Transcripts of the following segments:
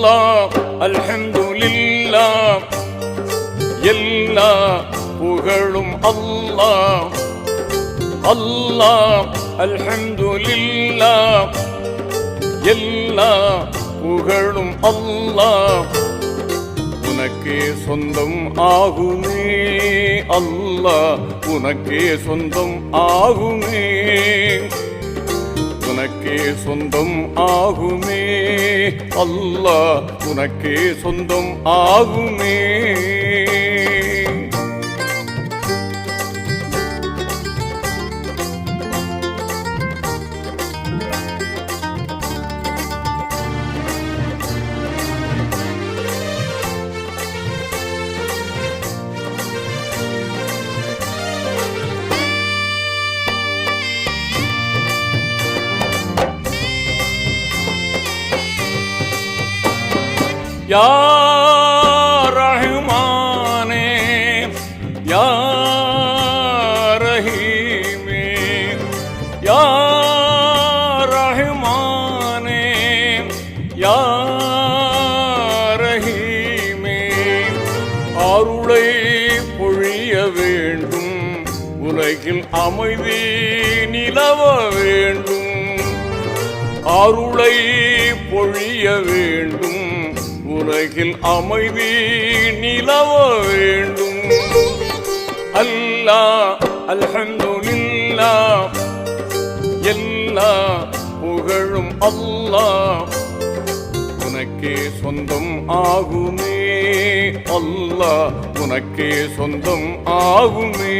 அல்லாஹ் அல்ஹம்துலில்லாஹ் எல்லா புகழும் அல்லாஹ். அல்லாஹ் அல்ஹம்துலில்லாஹ் எல்லா புகழும் அல்லாஹ். உனக்கே சொந்தம் ஆகுமே அல்லாஹ், உனக்கே சொந்தம் ஆகுமே, உனக்கே சொந்தம் ஆகுமே அல்லாஹ், உனக்கே சொந்தம் ஆகுமே. யா ரஹ்மானே யா ரஹீமே, யா ரஹ்மானே யா ரஹீமே. அருளை பொழிய வேண்டும், உலகில் அமைதி நிலவ வேண்டும். அருளை பொழிய வேண்டும், உலகில் அமைதி நிலவ வேண்டும். அல்லாஹ் அல்ஹம்துலில்லாஹ் எல்லா புகழும் அல்லாஹ். உனக்கே சொந்தம் ஆகுமே அல்லாஹ், உனக்கே சொந்தம் ஆகுமே.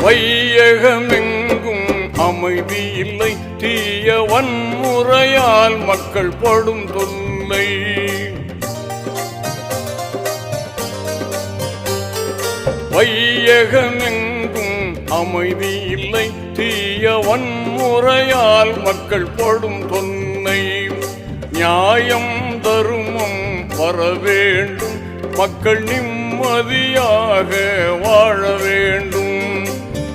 வையகமெங்கும் அமைதி இல்லை, தீய வன்முறையால் மக்கள் படும் தொல்லை. வையகமெங்கும் அமைதி இல்லை, தீய வன்முறையால் மக்கள் படும் தொல்லை. நியாயம் தருமம் வர வேண்டும், மக்கள் நிம்மதியாக வாழ வேண்டும்.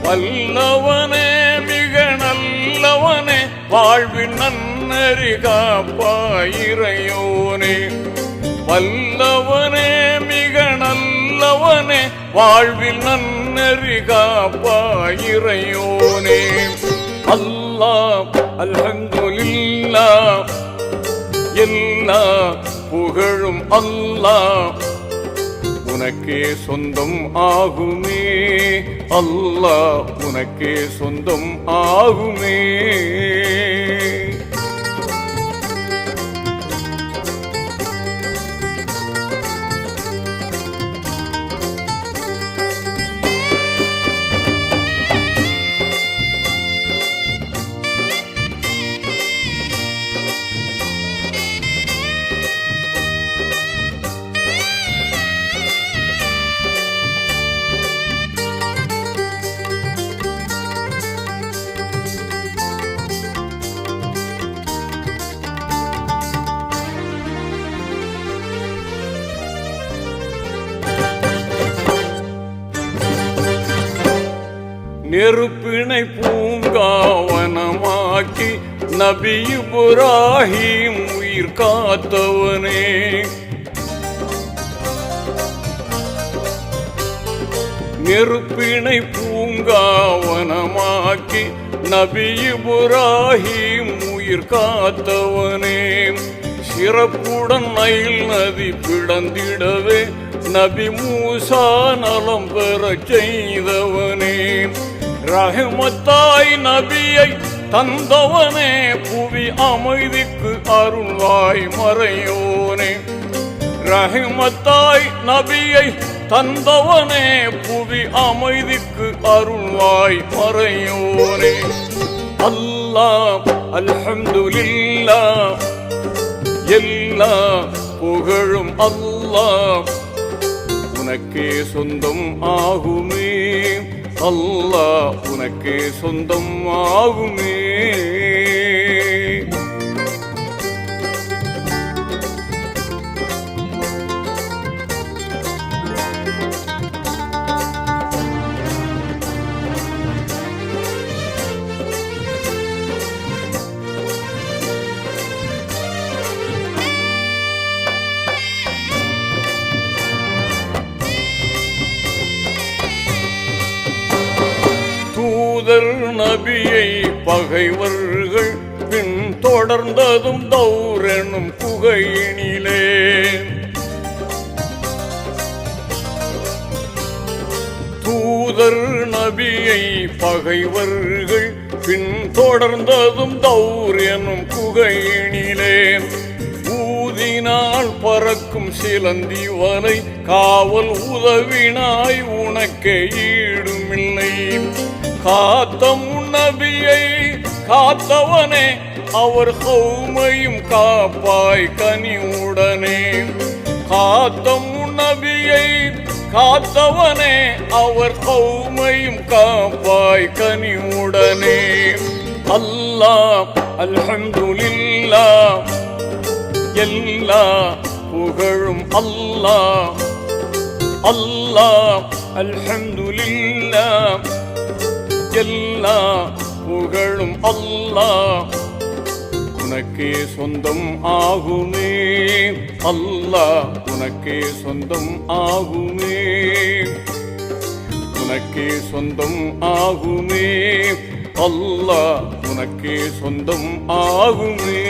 வல்லவனே மிக நல்லவனே, வாழ்வின் நன்னறி காப்பாயிரையோனே. வல்லவனே மிக நல்லவனே, வாழ்வில் நன்னறி காப்பாயிரையோனே. அல்லாஹ் அல்ஹம்துலில்லாஹ் எல்லா புகழும் அல்லாஹ். உனக்கே சொந்தம் ஆகுமே அல்லாஹ், உனக்கே சொந்தம் ஆகுமே. நெருப்பினை பூங்காவனமாக்கி நபி இப்ராஹிம் உயிர் காத்தவனே. நெருப்பினை பூங்காவனமாக்கி நபி இப்ராஹிம் உயிர் காத்தவனே. சிறப்புடன் நைல் நதி பிளந்திடவே நபி மூசா நலம் பெறச் செய்தவனே. ரஹ்மத்தாய் நபியை தந்தவனே, புவி அமைதிக்கு அருள்வாய் மறையோனே. ரஹ்மத்தாய் நபியை தந்தவனே, புவி அமைதிக்கு அருள்வாய் மறையோனே. அல்லாஹ் அல்ஹம்துலில்லாஹ் எல்லா புகழும் அல்லாஹ். உனக்கே சொந்தம் ஆகுமே. அல்லாஹ் உனக்கே சொந்தம் ஆகுமே. தூதர் நபியை பகைவர்கள் பின் தொடர்ந்ததும் தௌரெனும் குகையினிலே. தூதர் நபியை பகைவர்கள் பின் தொடர்ந்ததும் தௌரெனும் குகையினிலே. ஊதினால் பறக்கும் சிலந்தி வலை காவல் உதவினாய் உனக்கே ஈடுமில்லை. காத்த முன்னபியை காத்தவனே அவர் கௌமையும் காப்பாய் கனிவுடனே. காத்த முன்னபியை காத்தவனே அவர் கௌமையும் காப்பாய் கனிவுடனே. அல்லாஹ் அல்ஹம்துலில்லாஹ் எல்லா புகழும் அல்லாஹ். அல்லாஹ் அல்ஹம்துலில்லாஹ் எல்லா புகழும் அல்லாஹ். உனக்கே சொந்தம் ஆகுமே. அல்லாஹ் உனக்கே சொந்தம் ஆகுமே. உனக்கே சொந்தம் ஆகுமே. அல்லாஹ் உனக்கே சொந்தம் ஆகுமே.